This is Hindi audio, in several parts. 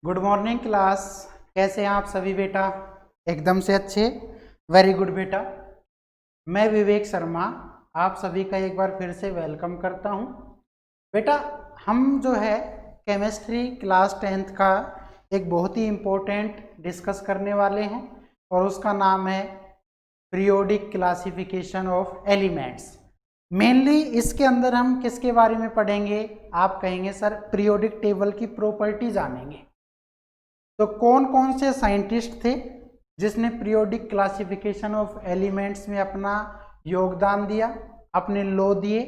Good morning class. कैसे हैं आप सभी बेटा? एकदम से अच्छे, वेरी गुड बेटा। मैं विवेक शर्मा आप सभी का एक बार फिर से वेलकम करता हूं। बेटा हम जो है केमिस्ट्री क्लास 10th का एक बहुत ही इम्पोर्टेंट डिस्कस करने वाले हैं और उसका नाम है periodic classification of elements. Mainly इसके अंदर हम किसके बारे में पढ़ेंगे? आप कहेंगे सर पीरियोडिक टेबल की प्रॉपर्टी जानेंगे। तो कौन कौन से साइंटिस्ट थे जिसने पीरियोडिक क्लासिफिकेशन ऑफ एलिमेंट्स में अपना योगदान दिया, अपने लॉ दिए,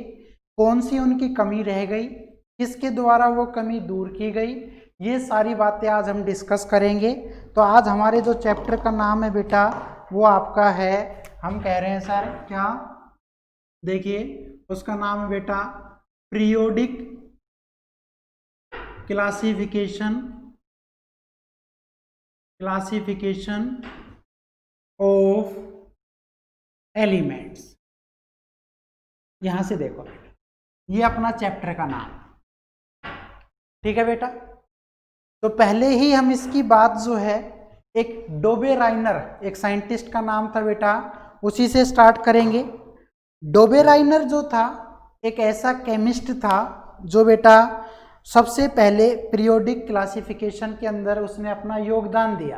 कौन सी उनकी कमी रह गई, किसके द्वारा वो कमी दूर की गई, ये सारी बातें आज हम डिस्कस करेंगे। तो आज हमारे जो चैप्टर का नाम है बेटा वो आपका है, हम कह रहे हैं सर क्या, देखिए उसका नाम है बेटा पीरियोडिक क्लासिफिकेशन ऑफ एलिमेंट्स। यहां से देखो बेटा, ये अपना चैप्टर का नाम, ठीक है बेटा। तो पहले ही हम इसकी बात जो है एक डोबे राइनर, एक साइंटिस्ट का नाम था बेटा, उसी से स्टार्ट करेंगे। डोबे राइनर जो था एक ऐसा केमिस्ट था जो बेटा सबसे पहले पीरियोडिक क्लासिफिकेशन के अंदर उसने अपना योगदान दिया।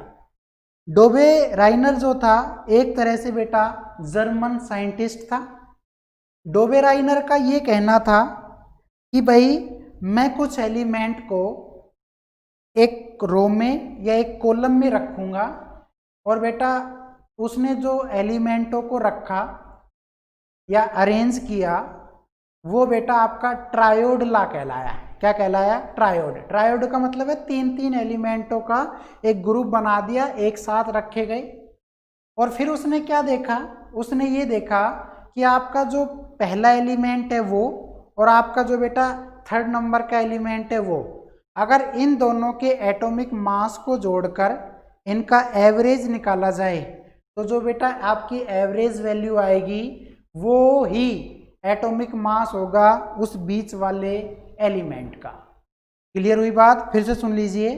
डोबे राइनर जो था एक तरह से बेटा जर्मन साइंटिस्ट था। डोबे राइनर का ये कहना था कि भाई मैं कुछ एलिमेंट को एक रो में या एक कॉलम में रखूंगा, और बेटा उसने जो एलिमेंटों को रखा या अरेंज किया वो बेटा आपका ट्रायोड लॉ कहलाया। क्या कहलाया? ट्रायोड। ट्रायोड का मतलब है तीन तीन एलिमेंटों का एक ग्रुप बना दिया, एक साथ रखे गए। और फिर उसने क्या देखा? उसने ये देखा कि आपका जो पहला एलिमेंट है वो और आपका जो बेटा थर्ड नंबर का एलिमेंट है वो, अगर इन दोनों के एटॉमिक मास को जोड़कर इनका एवरेज निकाला जाए तो जो बेटा आपकी एवरेज वैल्यू आएगी वो ही एटॉमिक मास होगा उस बीच वाले एलिमेंट का। क्लियर हुई बात? फिर से सुन लीजिए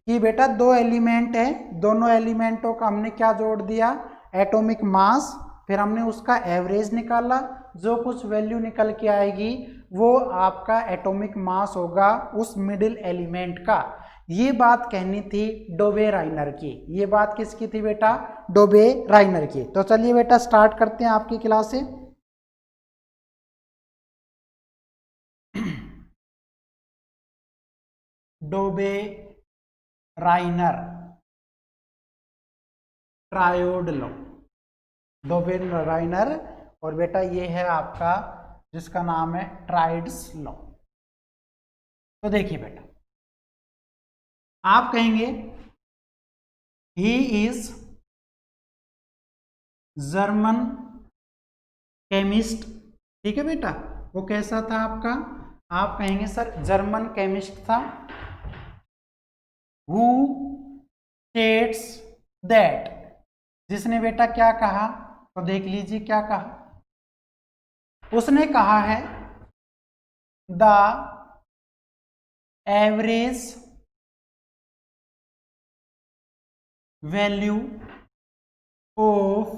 कि बेटा दो एलिमेंट है, दोनों एलिमेंटों का हमने क्या जोड़ दिया? Atomic mass. फिर हमने उसका एवरेज निकाला, जो कुछ वैल्यू निकल के आएगी वो आपका एटॉमिक मास होगा उस मिडिल एलिमेंट का। ये बात कहनी थी डोबे राइनर की। ये बात किसकी थी बेटा? डोबे राइनर की। तो चलिए बेटा स्टार्ट करते हैं आपकी क्लास से। डोबे राइनर ट्रायोड लॉ। डोबे राइनर और बेटा ये है आपका जिसका नाम है ट्राइड्स लॉ। तो देखिए बेटा, आप कहेंगे ही इज जर्मन केमिस्ट। ठीक है बेटा, वो कैसा था आपका? आप कहेंगे सर जर्मन केमिस्ट था। हु स्टेट्स दैट, जिसने बेटा क्या कहा? तो देख लीजिए क्या कहा। उसने कहा है the average value of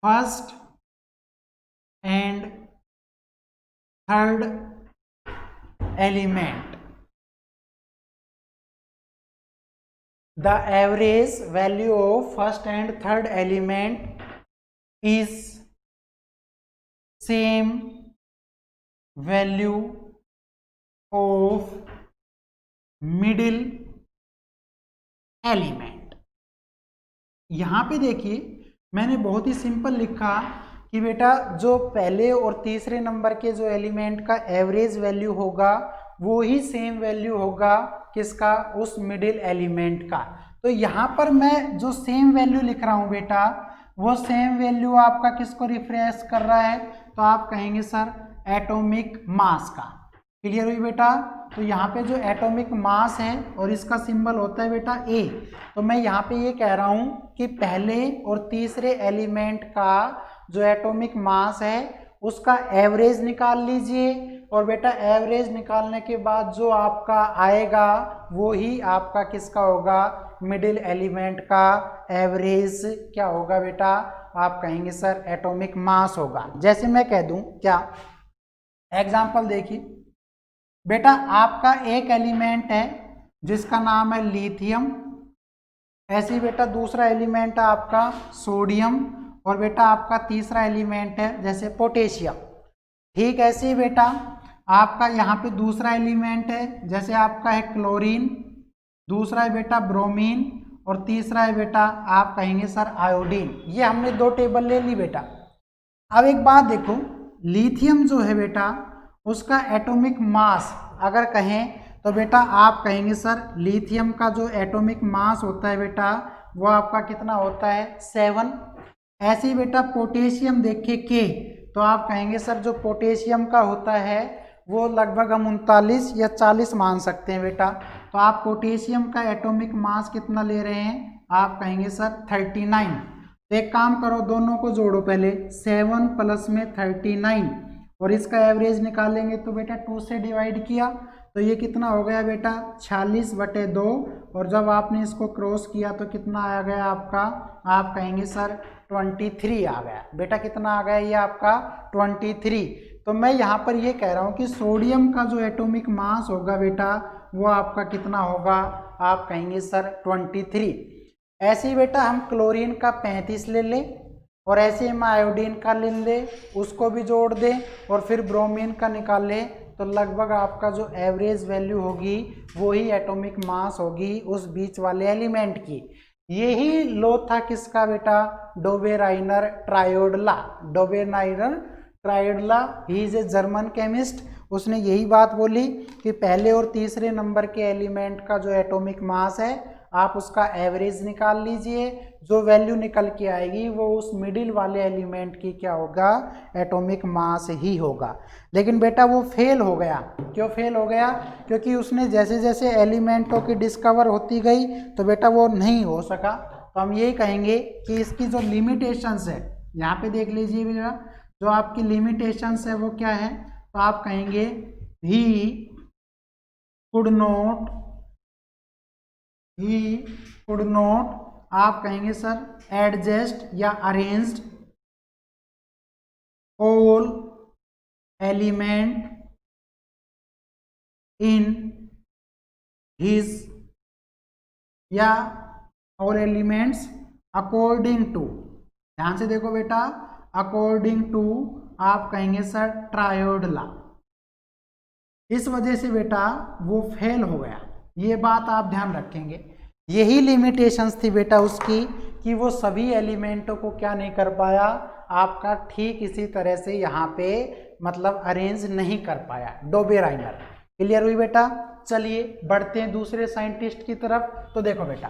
first and third element, the average value of first and third element is same value of middle element। यहां पे देखिए मैंने बहुत ही सिंपल लिखा कि बेटा जो पहले और तीसरे नंबर के जो एलिमेंट का एवरेज वैल्यू होगा वो ही सेम वैल्यू होगा किसका? उस मिडिल एलिमेंट का। तो यहाँ पर मैं जो सेम वैल्यू लिख रहा हूँ बेटा वो सेम वैल्यू आपका किसको रिफ्रेश कर रहा है? तो आप कहेंगे सर एटॉमिक मास का। क्लियर हुई बेटा? तो यहाँ पे जो एटॉमिक मास है और इसका सिंबल होता है बेटा ए। तो मैं यहाँ पे ये कह रहा हूँ कि पहले और तीसरे एलिमेंट का जो एटॉमिक मास है उसका एवरेज निकाल लीजिए और बेटा एवरेज निकालने के बाद जो आपका आएगा वो ही आपका किसका होगा, मिडिल एलिमेंट का एवरेज क्या होगा बेटा, आप कहेंगे सर एटॉमिक मास होगा। जैसे मैं कह दूं क्या, एग्जांपल देखिए बेटा, आपका एक एलिमेंट है जिसका नाम है लिथियम, ऐसे ही बेटा दूसरा एलिमेंट है आपका सोडियम, और बेटा आपका तीसरा एलिमेंट है जैसे पोटेशियम। ठीक ऐसे ही बेटा आपका यहाँ पे दूसरा एलिमेंट है जैसे आपका है क्लोरीन, दूसरा है बेटा ब्रोमीन, और तीसरा है बेटा आप कहेंगे सर आयोडीन। ये हमने दो टेबल ले ली बेटा। अब एक बात देखो, लिथियम जो है बेटा उसका एटॉमिक मास अगर कहें तो बेटा आप कहेंगे सर लिथियम का जो एटॉमिक मास होता है बेटा वो आपका कितना होता है 7। ऐसे ही बेटा पोटेशियम देखे के, तो आप कहेंगे सर जो पोटेशियम का होता है वो लगभग हम 39 या 40 मान सकते हैं बेटा। तो आप पोटेशियम का एटॉमिक मास कितना ले रहे हैं, आप कहेंगे सर 39। तो एक काम करो, दोनों को जोड़ो पहले, 7 प्लस में 39 और इसका एवरेज निकालेंगे तो बेटा 2 से डिवाइड किया तो ये कितना हो गया बेटा 46/2, और जब आपने इसको क्रॉस किया तो कितना आ गया आपका, आप कहेंगे सर 23 आ गया बेटा। कितना आ गया ये आपका 23। तो मैं यहाँ पर ये कह रहा हूँ कि सोडियम का जो एटॉमिक मास होगा बेटा वो आपका कितना होगा, आप कहेंगे सर 23। ऐसे ही बेटा हम क्लोरीन का 35 ले लें, और ऐसे हम आयोडीन का ले लें, उसको भी जोड़ दें, और फिर ब्रोमीन का निकाल लें, तो लगभग आपका जो एवरेज वैल्यू होगी वही एटॉमिक मास होगी उस बीच वाले एलिमेंट की। यही लो था किसका बेटा, डोबेराइनर ट्रायोडला। डोबेराइनर ट्रायोडला he is a German chemist. उसने यही बात बोली कि पहले और तीसरे नंबर के एलिमेंट का जो एटॉमिक मास है आप उसका एवरेज निकाल लीजिए, जो वैल्यू निकल के आएगी वो उस मिडिल वाले एलिमेंट की क्या होगा, एटॉमिक मास ही होगा। लेकिन बेटा वो फेल हो गया। क्यों फेल हो गया, क्योंकि उसने जैसे जैसे एलिमेंटों की डिस्कवर होती गई तो बेटा वो नहीं हो सका। तो हम ये कहेंगे कि इसकी जो लिमिटेशंस है, यहाँ पे देख लीजिए बेटा, जो आपकी लिमिटेशंस है वो क्या है, तो आप कहेंगे ही कुड नॉट आप कहेंगे सर एडजस्ट या arranged all element in his या ऑल एलिमेंट्स अकॉर्डिंग टू, ध्यान से देखो बेटा, अकॉर्डिंग टू आप कहेंगे सर ट्रायोडला। इस वजह से बेटा वो फेल हो गया, ये बात आप ध्यान रखेंगे। यही लिमिटेशंस थी बेटा उसकी कि वो सभी एलिमेंटों को क्या नहीं कर पाया, आपका ठीक इसी तरह से यहाँ पे मतलब अरेंज नहीं कर पाया, डोबेराइनर। क्लियर हुई बेटा। चलिए बढ़ते हैं दूसरे साइंटिस्ट की तरफ। तो देखो बेटा,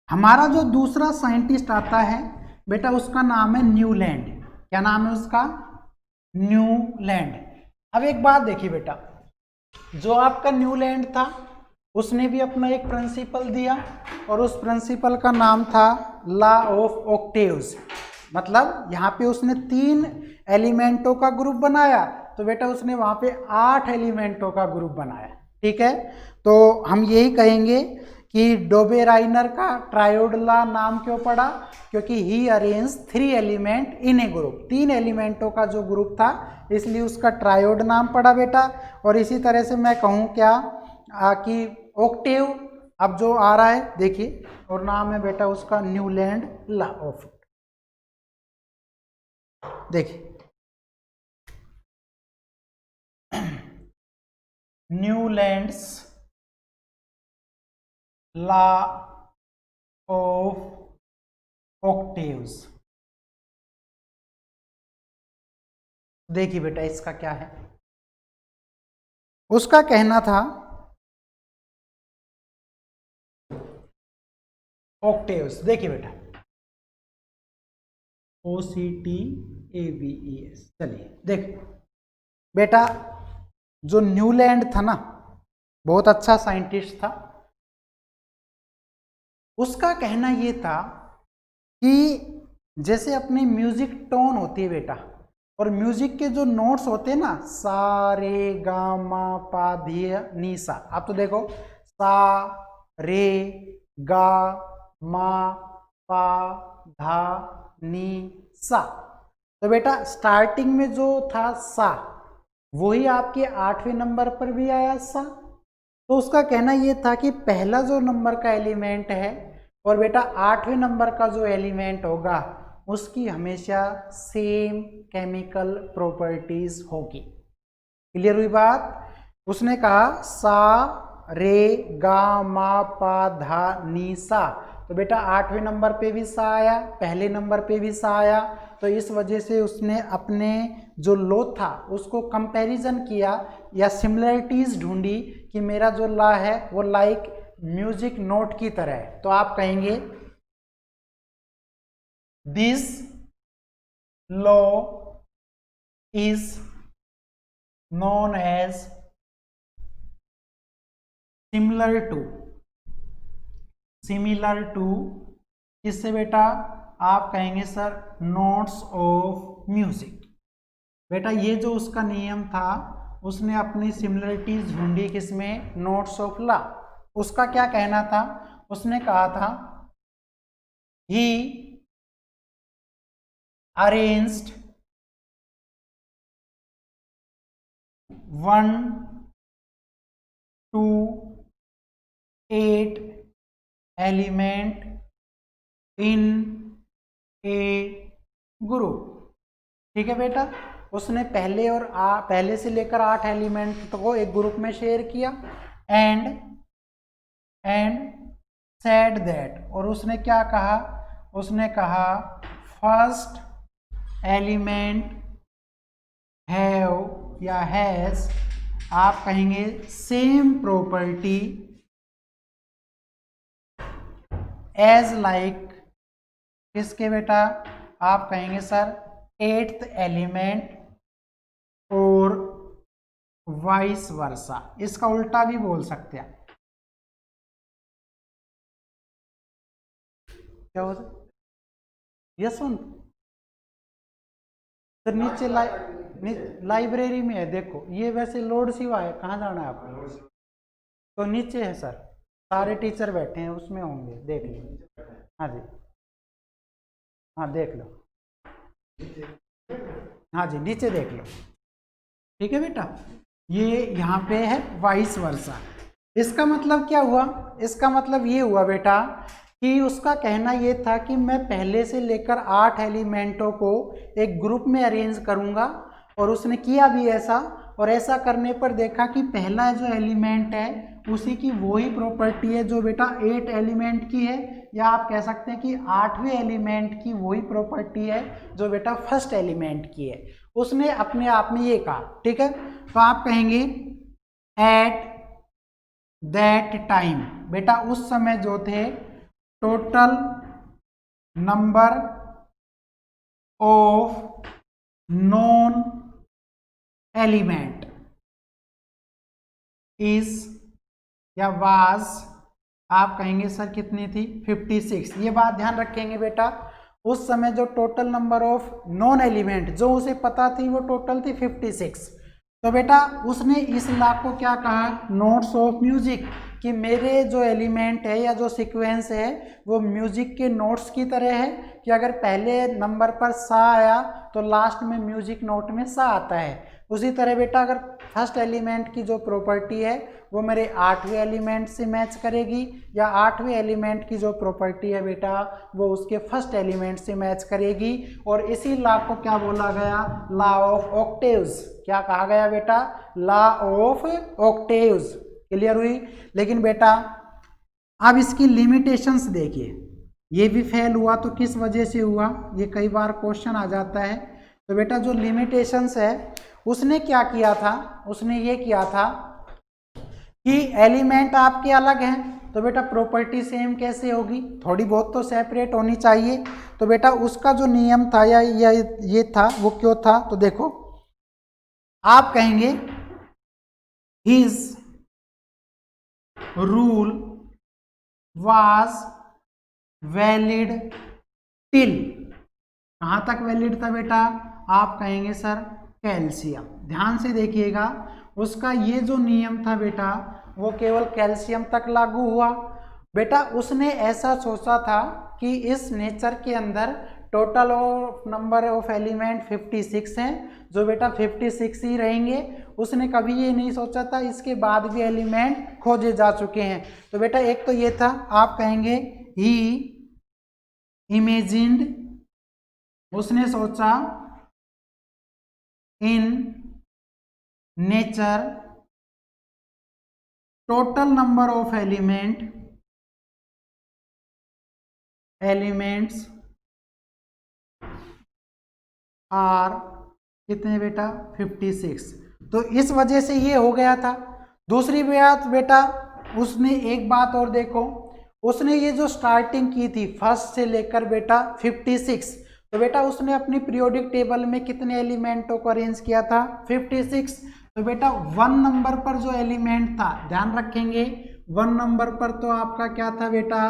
हमारा जो दूसरा साइंटिस्ट आता है बेटा उसका नाम है न्यूलैंड। क्या नाम है उसका, न्यूलैंड। अब एक बात देखिए बेटा, जो आपका न्यूलैंड था उसने भी अपना एक प्रिंसिपल दिया और उस प्रिंसिपल का नाम था लॉ ऑफ ऑक्टेव्स। मतलब यहाँ पे उसने 3 एलिमेंटों का ग्रुप बनाया, तो बेटा उसने वहाँ पे 8 एलिमेंटों का ग्रुप बनाया। ठीक है, तो हम यही कहेंगे कि डोबेराइनर का ट्रायोडला नाम क्यों पड़ा, क्योंकि he arrange 3 element in a group, 3 एलिमेंटों का जो ग्रुप था इसलिए उसका ट्रायोड नाम पड़ा बेटा। और इसी तरह से मैं कहूँ क्या कि ऑक्टेव अब जो आ रहा है देखिए, और नाम है बेटा उसका न्यूलैंड लॉ ऑफ, देखिए न्यूलैंड्स लॉ ऑफ ऑक्टेव्स। देखिए बेटा इसका क्या है, उसका कहना था ऑक्टेव्स, देखिए बेटा OCTAVES। चलिए देख बेटा, जो न्यूलैंड था ना बहुत अच्छा साइंटिस्ट था, उसका कहना ये था कि जैसे अपनी म्यूजिक टोन होती है बेटा, और म्यूजिक के जो नोट्स होते हैं ना, सा रे गा मा पा धी नी सा, आप तो देखो सा रे गा मा पा धा नी सा, तो बेटा स्टार्टिंग में जो था सा वही आपके 8वें नंबर पर भी आया सा। तो उसका कहना ये था कि पहला जो नंबर का एलिमेंट है और बेटा 8वें नंबर का जो एलिमेंट होगा उसकी हमेशा सेम केमिकल प्रॉपर्टीज होगी। क्लियर हुई बात? उसने कहा सा रे गा मा पा धा नी सा, तो बेटा 8वें नंबर पे भी सा आया, पहले नंबर पे भी सा आया, तो इस वजह से उसने अपने जो लो था उसको कंपैरिजन किया या सिमिलरिटीज ढूंढी कि मेरा जो ला है वो लाइक म्यूजिक नोट की तरह है। तो आप कहेंगे this law is known as similar to किससे बेटा? आप कहेंगे सर नोट्स ऑफ म्यूजिक। बेटा ये जो उसका नियम था उसने अपनी सिमिलरिटीज ढूंढी किसमें? नोट्स ऑफ ला। उसका क्या कहना था? उसने कहा था he arranged 1 to 8 element in a group. ठीक है बेटा, उसने पहले से लेकर 8 एलिमेंट को एक ग्रुप में शेयर किया एंड सेड दैट, और उसने क्या कहा? उसने कहा फर्स्ट एलिमेंट हैव या हैज, आप कहेंगे सेम प्रॉपर्टी एज लाइक किसके बेटा? आप कहेंगे सर 8th एलिमेंट और वाइस वर्सा। इसका उल्टा भी बोल सकते हैं, क्या हो सकता? यशवंत सर नीचे लाइब्रेरी में है, देखो ये वैसे लोड सिवा है, कहाँ जाना है आपको? तो नीचे है सर, सारे टीचर बैठे हैं उसमें होंगे, देख लो। हाँ जी, हाँ देख लो, हाँ जी नीचे देख लो। ठीक है बेटा, ये यहाँ पे है वाइस वर्सा। इसका मतलब क्या हुआ? इसका मतलब ये हुआ बेटा कि उसका कहना ये था कि मैं पहले से लेकर 8 एलिमेंटों को एक ग्रुप में अरेंज करूंगा, और उसने किया भी ऐसा, और ऐसा करने पर देखा कि पहला जो एलिमेंट है उसी की वही प्रॉपर्टी है जो बेटा 8 एलिमेंट की है, या आप कह सकते हैं कि 8वें एलिमेंट की वही प्रॉपर्टी है जो बेटा फर्स्ट एलिमेंट की है। उसने अपने आप में ये कहा। ठीक है, तो आप कहेंगे एट दैट टाइम, बेटा उस समय जो थे total number of non element is या वाज, आप कहेंगे सर कितनी थी? 56। ये बात ध्यान रखेंगे बेटा, उस समय जो total number of non element जो उसे पता थी वो टोटल थी 56। तो बेटा उसने इस लॉ को क्या कहा? नोट्स ऑफ म्यूजिक, कि मेरे जो एलिमेंट है या जो सीक्वेंस है वो म्यूजिक के नोट्स की तरह है, कि अगर पहले नंबर पर सा आया तो लास्ट में म्यूजिक नोट में सा आता है। उसी तरह बेटा अगर फर्स्ट एलिमेंट की जो प्रॉपर्टी है वो मेरे 8वें एलिमेंट से मैच करेगी, या 8वें एलिमेंट की जो प्रॉपर्टी है बेटा वो उसके फर्स्ट एलिमेंट से मैच करेगी। और इसी लॉ को क्या बोला गया? Law of octaves. क्या कहा गया बेटा? Law of octaves. क्लियर हुई? लेकिन बेटा अब इसकी लिमिटेशंस देखिए, ये भी फेल हुआ तो किस वजह से हुआ? ये कई बार क्वेश्चन आ जाता है। तो बेटा जो लिमिटेशंस है उसने क्या किया था? उसने ये किया था कि एलिमेंट आपके अलग हैं, तो बेटा प्रॉपर्टी सेम कैसे होगी? थोड़ी बहुत तो सेपरेट होनी चाहिए। तो बेटा उसका जो नियम था या ये था वो क्यों था? तो देखो आप कहेंगे his rule was valid till, कहां तक वैलिड था बेटा? आप कहेंगे सर कैल्शियम। ध्यान से देखिएगा, उसका ये जो नियम था बेटा वो केवल कैल्शियम तक लागू हुआ। बेटा उसने ऐसा सोचा था कि इस नेचर के अंदर टोटल नंबर ऑफ एलिमेंट 56 हैं, जो बेटा 56 ही रहेंगे। उसने कभी ये नहीं सोचा था इसके बाद भी एलिमेंट खोजे जा चुके हैं। तो बेटा एक तो ये था, आप कहेंगे ही इमेजिन्ड, उसने सोचा in nature total number of elements are कितने बेटा 56। तो इस वजह से ये हो गया था। दूसरी बात बेटा उसने एक बात और देखो, उसने ये जो स्टार्टिंग की थी फर्स्ट से लेकर बेटा 56, तो बेटा उसने अपनी पीरियोडिक टेबल में कितने एलिमेंटों को अरेंज किया था 56। तो बेटा 1 नंबर पर जो एलिमेंट था, ध्यान रखेंगे 1 नंबर पर तो आपका क्या था बेटा,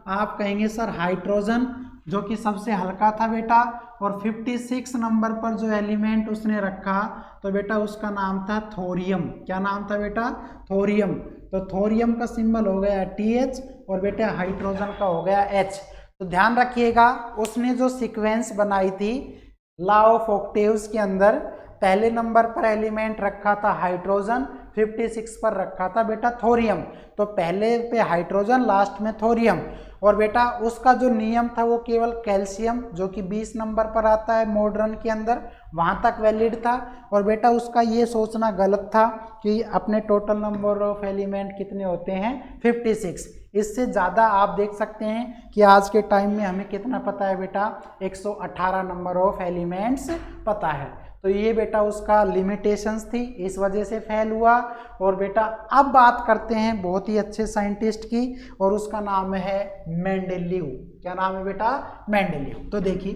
आप कहेंगे सर हाइड्रोजन, जो कि सबसे हल्का था बेटा। और 56 नंबर पर जो एलिमेंट उसने रखा तो बेटा उसका नाम था थोरियम। क्या नाम था बेटा, थोरियम। तो थोरियम का सिंबल हो गया TH और बेटा हाइड्रोजन का हो गया H। तो ध्यान रखिएगा उसने जो सीक्वेंस बनाई थी लॉ ऑफ ऑक्टेव्स के अंदर, पहले नंबर पर एलिमेंट रखा था हाइड्रोजन, 56 पर रखा था बेटा थोरियम। तो पहले पे हाइड्रोजन, लास्ट में थोरियम। और बेटा उसका जो नियम था वो केवल कैल्शियम, जो कि 20 नंबर पर आता है मॉडर्न के अंदर, वहाँ तक वैलिड था। और बेटा उसका ये सोचना गलत था कि अपने टोटल नंबर ऑफ एलिमेंट कितने होते हैं 56। इससे ज़्यादा आप देख सकते हैं कि आज के टाइम में हमें कितना पता है बेटा, 118 नंबर ऑफ एलिमेंट्स पता है। तो ये बेटा उसका लिमिटेशंस थी, इस वजह से फेल हुआ। और बेटा अब बात करते हैं बहुत ही अच्छे साइंटिस्ट की, और उसका नाम है मेंडेलीव। क्या नाम है बेटा, मेंडेलीव। तो देखिए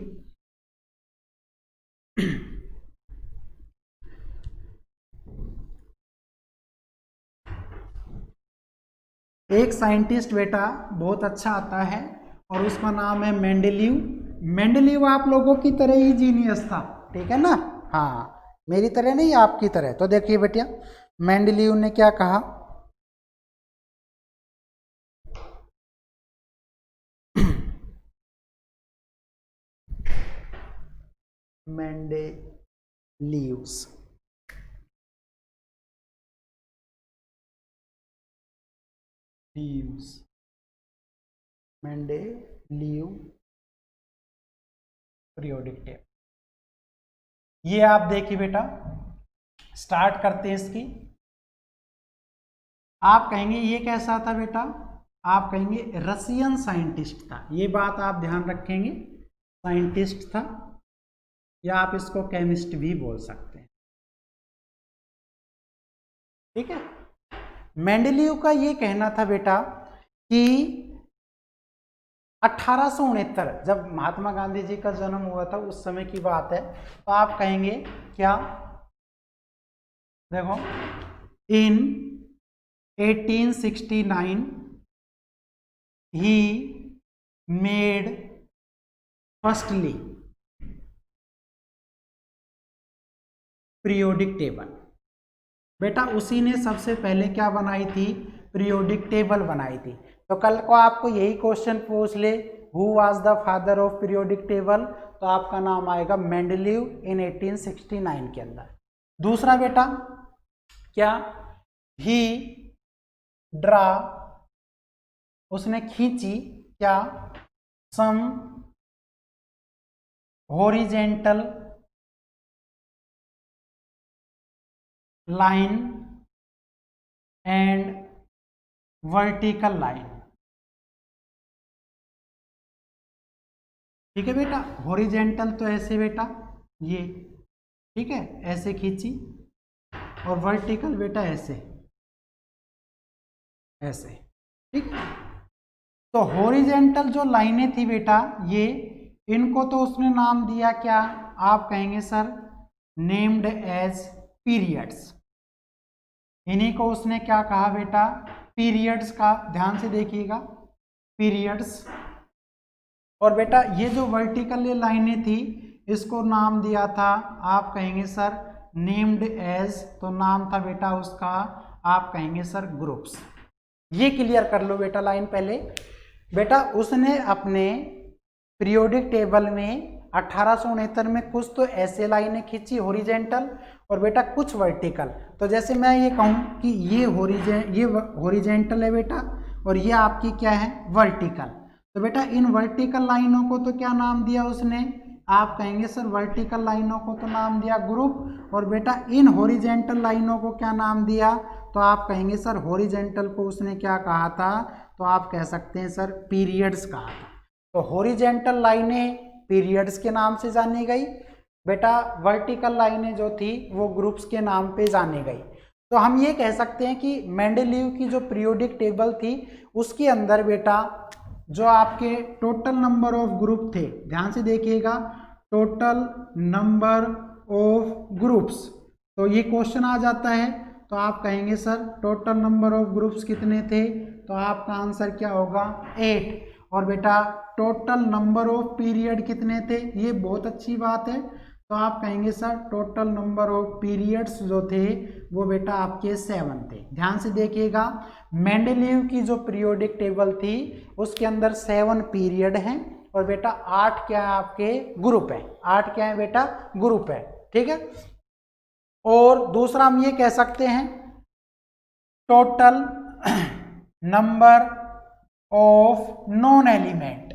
एक साइंटिस्ट बेटा बहुत अच्छा आता है और उसका नाम है मेंडेलीव। मेंडेलीव आप लोगों की तरह ही जीनियस था, ठीक है ना, हाँ मेरी तरह नहीं आपकी तरह। तो देखिए बेटिया मेंडेलीव ने क्या कहा, मेंडेलीव्स मेंडेलीव पीरियोडिक टेबल। ये आप देखिए बेटा, स्टार्ट करते हैं इसकी। आप कहेंगे ये कैसा था बेटा, आप कहेंगे रशियन साइंटिस्ट था। ये बात आप ध्यान रखेंगे, साइंटिस्ट था, या आप इसको केमिस्ट भी बोल सकते हैं, ठीक है। मेंडेलीव का ये कहना था बेटा कि 1869 जब महात्मा गांधी जी का जन्म हुआ था उस समय की बात है। तो आप कहेंगे क्या, देखो इन 1869 he made firstly periodic table. बेटा उसी ने सबसे पहले क्या बनाई थी, पीरियोडिक टेबल बनाई थी। तो कल को आपको यही क्वेश्चन पूछ ले, who was the father of periodic table, तो आपका नाम आएगा मेंडेलीव इन 1869 के अंदर। दूसरा बेटा क्या, ही ड्रा, उसने खींची क्या, some horizontal line and vertical line. ठीक है बेटा, हॉरिजेंटल तो ऐसे बेटा ये, ठीक है ऐसे खींची, और वर्टिकल बेटा ऐसे ऐसे, ठीक। तो हॉरिजेंटल जो लाइनें थी बेटा ये, इनको तो उसने नाम दिया क्या, आप कहेंगे सर नेम्ड एज पीरियड्स। इन्हीं को उसने क्या कहा बेटा, पीरियड्स का। ध्यान से देखिएगा, पीरियड्स। और बेटा ये जो वर्टिकल लाइनें थी इसको नाम दिया था, आप कहेंगे सर नेम्ड एज, तो नाम था बेटा उसका, आप कहेंगे सर ग्रुप्स। ये क्लियर कर लो बेटा लाइन पहले। बेटा उसने अपने पीरियोडिक टेबल में 1869 में कुछ तो ऐसे लाइनें खींची हॉरिजेंटल और बेटा कुछ वर्टिकल। तो जैसे मैं ये कहूँ कि ये हॉरिजेंटल है बेटा और ये आपकी क्या है वर्टिकल, तो बेटा इन वर्टिकल लाइनों को तो क्या नाम दिया उसने, आप कहेंगे सर वर्टिकल लाइनों को तो नाम दिया ग्रुप, और बेटा इन हॉरिजेंटल लाइनों को क्या नाम दिया, तो आप कहेंगे सर हॉरिजेंटल को उसने क्या कहा था, तो आप कह सकते हैं सर पीरियड्स कहा था। तो हॉरिजेंटल लाइनें पीरियड्स के नाम से जानी गई, बेटा वर्टिकल लाइनें जो थी वो ग्रुप्स के नाम पे जानी गई। तो हम ये कह सकते हैं कि मेंडेलीव की जो पीरियोडिक टेबल थी उसके अंदर बेटा जो आपके टोटल नंबर ऑफ ग्रुप थे, ध्यान से देखिएगा, टोटल नंबर ऑफ ग्रुप्स, तो ये क्वेश्चन आ जाता है, तो आप कहेंगे sir total number of groups कितने थे, तो आपका आंसर क्या होगा 8। और बेटा टोटल नंबर ऑफ पीरियड कितने थे, ये बहुत अच्छी बात है, तो आप कहेंगे sir total number of periods जो थे वो बेटा आपके 7 थे। ध्यान से देखिएगा, मेंडेलीव की जो पीरियोडिक टेबल थी उसके अंदर 7 पीरियड हैं और बेटा 8 क्या है आपके ग्रुप है, 8 क्या है बेटा ग्रुप है, ठीक है। और दूसरा हम ये कह सकते हैं total number of non element,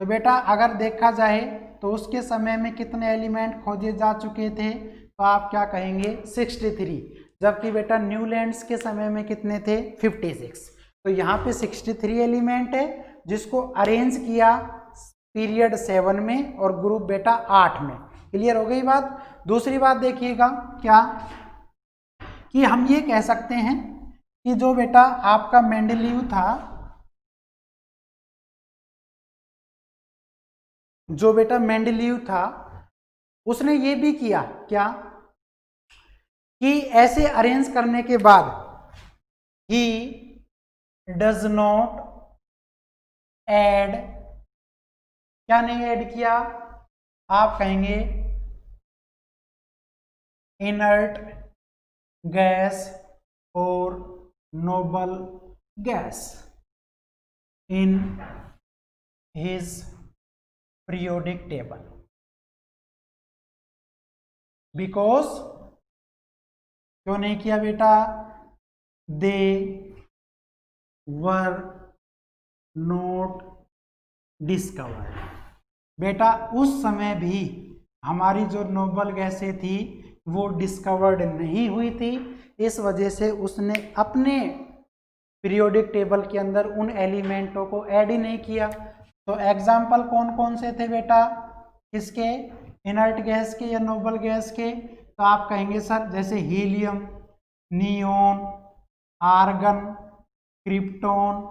तो बेटा अगर देखा जाए तो उसके समय में कितने एलिमेंट खोजे जा चुके थे, तो आप क्या कहेंगे 63, जबकि बेटा न्यूलैंड्स के समय में कितने थे 56। तो यहाँ पे 63 एलिमेंट है जिसको अरेंज किया पीरियड 7 में और ग्रुप बेटा 8 में। क्लियर हो गई बात। दूसरी बात देखिएगा क्या कि हम ये कह सकते हैं कि जो बेटा आपका मेंडेलीव था, जो बेटा मेंडेलीव था उसने ये भी किया क्या कि ऐसे अरेंज करने के बाद ही डज नॉट ऐड, क्या नहीं ऐड किया, आप कहेंगे इनर्ट गैस और noble gas in his periodic table, because क्यों नहीं किया बेटा, दे वर नोट डिस्कवर्ड। बेटा उस समय भी हमारी जो नोबल गैसें थी वो डिस्कवर्ड नहीं हुई थी, इस वजह से उसने अपने पीरियोडिक टेबल के अंदर उन एलिमेंटों को ऐड ही नहीं किया। तो एग्जाम्पल कौन कौन से थे बेटा, किसके, इनर्ट गैस के या नोबल गैस के, तो आप कहेंगे सर जैसे helium, neon, argon, krypton,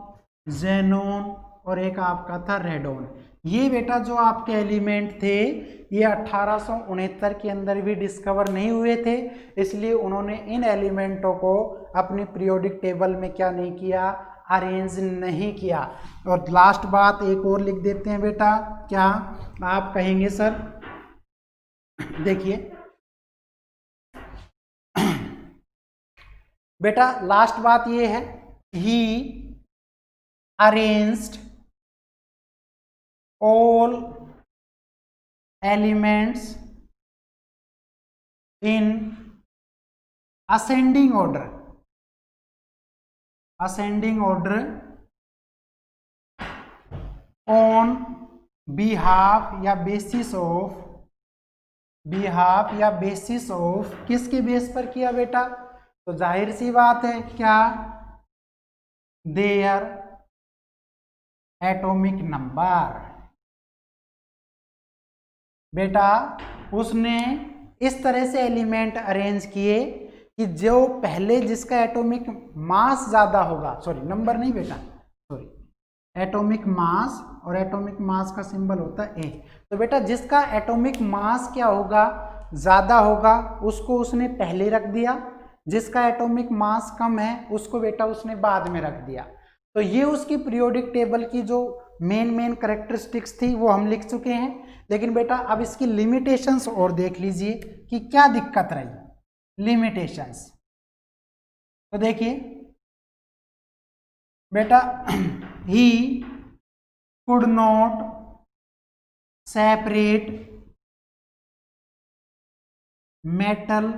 xenon और एक आपका था रेडोन। ये बेटा जो आपके एलिमेंट थे ये 1869 के अंदर भी डिस्कवर नहीं हुए थे, इसलिए उन्होंने इन एलिमेंटों को अपनी पीरियोडिक टेबल में क्या नहीं किया, अरेंज नहीं किया। और लास्ट बात एक और लिख देते हैं बेटा, क्या आप कहेंगे सर, देखिए बेटा लास्ट बात ये है, he arranged all elements in ascending order on behalf या बेसिस ऑफ किसके बेस पर किया बेटा, तो जाहिर सी बात है क्या, देयर एटॉमिक नंबर। बेटा उसने इस तरह से एलिमेंट अरेंज किए कि जो पहले जिसका एटॉमिक मास ज्यादा होगा, सॉरी नंबर नहीं बेटा, सॉरी एटॉमिक मास, और एटॉमिक मास का सिंबल होता है ए। तो बेटा जिसका एटॉमिक मास क्या होगा, ज्यादा होगा, उसको उसने पहले रख दिया, जिसका एटॉमिक मास कम है उसको बेटा उसने बाद में रख दिया। तो ये उसकी पीरियोडिक टेबल की जो मेन कैरेक्टरिस्टिक्स थी वो हम लिख चुके हैं। लेकिन बेटा अब इसकी लिमिटेशंस और देख लीजिए कि क्या दिक्कत रही। लिमिटेशंस तो देखिए बेटा, he could not separate metal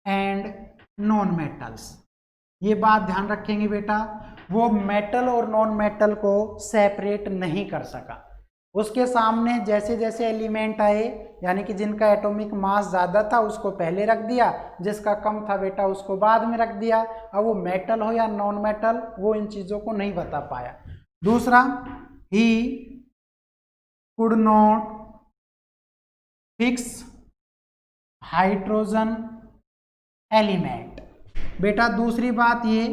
and non metals. ये बात ध्यान रखेंगे बेटा, वो मेटल और नॉन मेटल को सेपरेट नहीं कर सका। उसके सामने जैसे जैसे एलिमेंट आए, यानी कि जिनका एटॉमिक मास ज़्यादा था उसको पहले रख दिया, जिसका कम था बेटा उसको बाद में रख दिया। अब वो मेटल हो या नॉन मेटल वो इन चीज़ों को नहीं बता पाया। दूसरा, he could not fix hydrogen element. बेटा दूसरी बात ये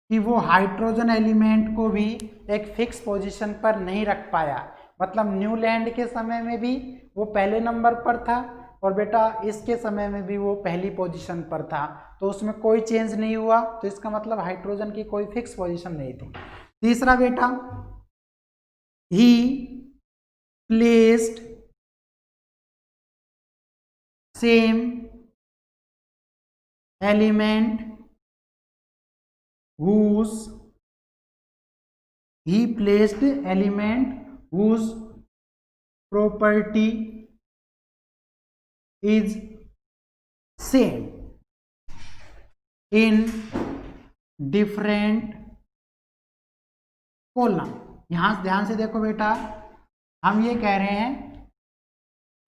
कि वो हाइड्रोजन एलिमेंट को भी एक फिक्स पोजीशन पर नहीं रख पाया। मतलब न्यूलैंड के समय में भी वो पहले नंबर पर था और बेटा इसके समय में भी वो पहली पोजीशन पर था, तो उसमें कोई चेंज नहीं हुआ। तो इसका मतलब हाइड्रोजन की कोई फिक्स पोजीशन नहीं थी। तीसरा बेटा, ही placed same element whose he placed element whose property is same in different column। यहां ध्यान से देखो बेटा, हम ये कह रहे हैं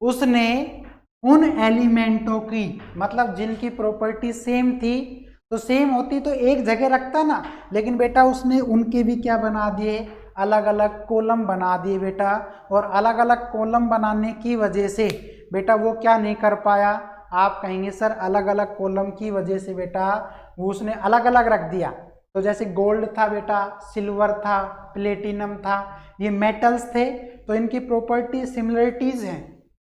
उसने उन एलिमेंटों की, मतलब जिनकी प्रॉपर्टी सेम थी, तो सेम होती तो एक जगह रखता ना, लेकिन बेटा उसने उनके भी क्या बना दिए, अलग अलग कॉलम बना दिए बेटा। और अलग अलग कॉलम बनाने की वजह से बेटा वो क्या नहीं कर पाया। आप कहेंगे सर अलग अलग कॉलम की वजह से बेटा वो उसने अलग अलग रख दिया। तो जैसे गोल्ड था बेटा, सिल्वर था, प्लेटिनम था, ये मेटल्स थे, तो इनकी प्रॉपर्टी सिमिलरिटीज हैं,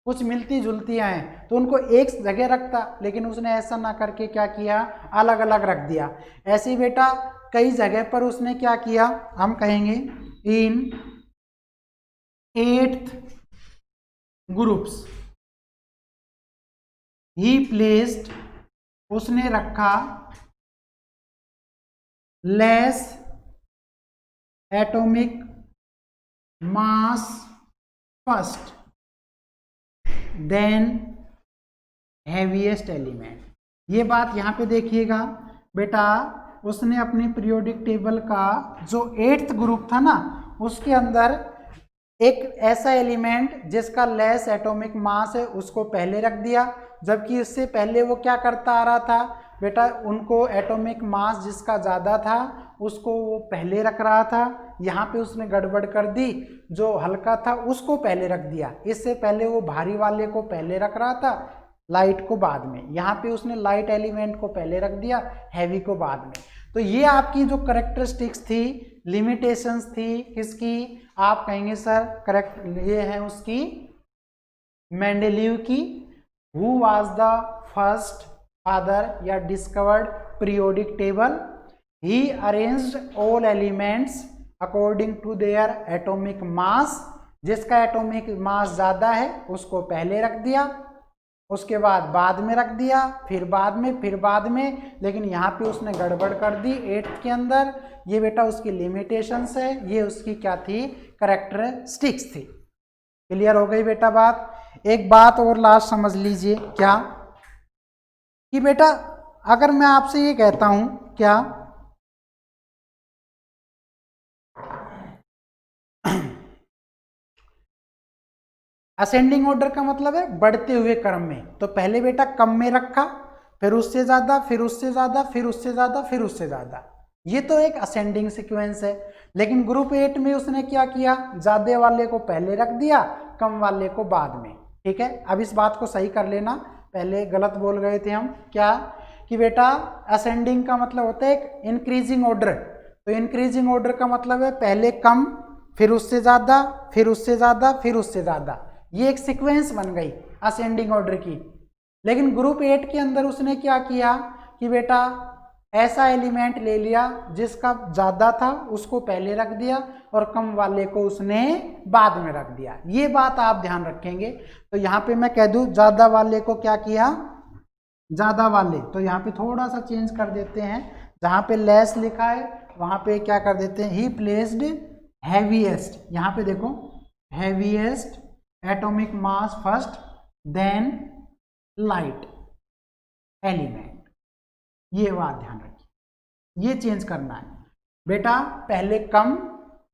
कुछ मिलती जुलती हैं, तो उनको एक जगह रखता, लेकिन उसने ऐसा ना करके क्या किया, अलग अलग रख दिया। ऐसे ही बेटा कई जगह पर उसने क्या किया, हम कहेंगे इन 8th ग्रुप्स ही प्लेस्ड, उसने रखा less atomic mass first then heaviest element. ये बात यहाँ पे देखिएगा बेटा, उसने अपनी पीरियोडिक टेबल का जो 8th ग्रुप था ना, उसके अंदर एक ऐसा एलिमेंट जिसका लेस एटॉमिक मास है उसको पहले रख दिया, जबकि इससे पहले वो क्या करता आ रहा था बेटा, उनको एटॉमिक मास जिसका ज़्यादा था उसको वो पहले रख रहा था। यहाँ पे उसने गड़बड़ कर दी, जो हल्का था उसको पहले रख दिया। इससे पहले वो भारी वाले को पहले रख रहा था, लाइट को बाद में। यहाँ पे उसने लाइट एलिमेंट को पहले रख दिया, हैवी को बाद में। तो ये आपकी जो करेक्टरिस्टिक्स थी, लिमिटेशंस थी किसकी, आप कहेंगे सर करेक्ट, ये है उसकी मेंडेलीव की। Who was the first father या discovered periodic table, he arranged all elements according to their atomic mass, जिसका एटॉमिक मास ज़्यादा है उसको पहले रख दिया, उसके बाद में रख दिया, फिर बाद में। लेकिन यहाँ पे उसने गड़बड़ कर दी 8th के अंदर। ये बेटा उसकी लिमिटेशंस है, ये उसकी क्या थी, कैरेक्टरिस्टिक्स थी। क्लियर हो गई बेटा बात। एक बात और लास्ट समझ लीजिए, क्या कि बेटा अगर मैं आपसे ये कहता हूं क्या, असेंडिंग ऑर्डर का मतलब है बढ़ते हुए क्रम में, तो पहले बेटा कम में रखा, फिर उससे ज्यादा, फिर उससे ज्यादा, फिर उससे ज्यादा, फिर उससे ज्यादा। ये तो एक असेंडिंग सीक्वेंस है। लेकिन ग्रुप 8 में उसने क्या किया, ज्यादा वाले को पहले रख दिया, कम वाले को बाद में। ठीक है, अब इस बात को सही कर लेना, पहले गलत बोल गए थे हम, क्या कि बेटा असेंडिंग का मतलब होता है एक इंक्रीजिंग ऑर्डर। तो इंक्रीजिंग ऑर्डर का मतलब है पहले कम, फिर उससे ज्यादा, फिर उससे ज्यादा, फिर उससे ज्यादा। ये एक सीक्वेंस बन गई असेंडिंग ऑर्डर की। लेकिन ग्रुप 8 के अंदर उसने क्या किया कि बेटा ऐसा एलिमेंट ले लिया जिसका ज़्यादा था उसको पहले रख दिया और कम वाले को उसने बाद में रख दिया। ये बात आप ध्यान रखेंगे। तो यहाँ पे मैं कह दूँ ज़्यादा वाले को क्या किया, ज़्यादा वाले, तो यहाँ पे थोड़ा सा चेंज कर देते हैं, जहाँ पे लेस लिखा है वहाँ पे क्या कर देते हैं, ही प्लेस्ड हैवीएस्ट, यहाँ पे देखो heaviest atomic mass first then light element. ये बात ध्यान रखिए, ये चेंज करना है बेटा, पहले कम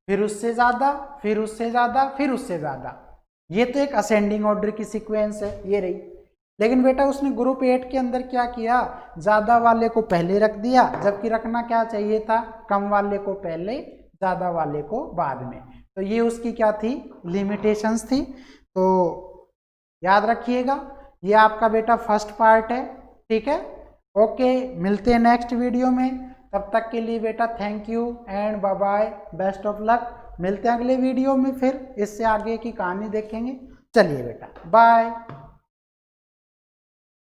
फिर उससे ज़्यादा फिर उससे ज़्यादा फिर उससे ज़्यादा। ये तो एक असेंडिंग ऑर्डर की सीक्वेंस है, ये रही। लेकिन बेटा उसने ग्रुप 8 के अंदर क्या किया, ज़्यादा वाले को पहले रख दिया, जबकि रखना क्या चाहिए था, कम वाले को पहले ज़्यादा वाले को बाद में। तो ये उसकी क्या थी, लिमिटेशंस थी। तो याद रखिएगा, ये आपका बेटा फर्स्ट पार्ट है, ठीक है। ओके, मिलते हैं नेक्स्ट वीडियो में, तब तक के लिए बेटा thank you and bye bye, best of luck. मिलते हैं अगले वीडियो में, फिर इससे आगे की कहानी देखेंगे। चलिए बेटा बाय।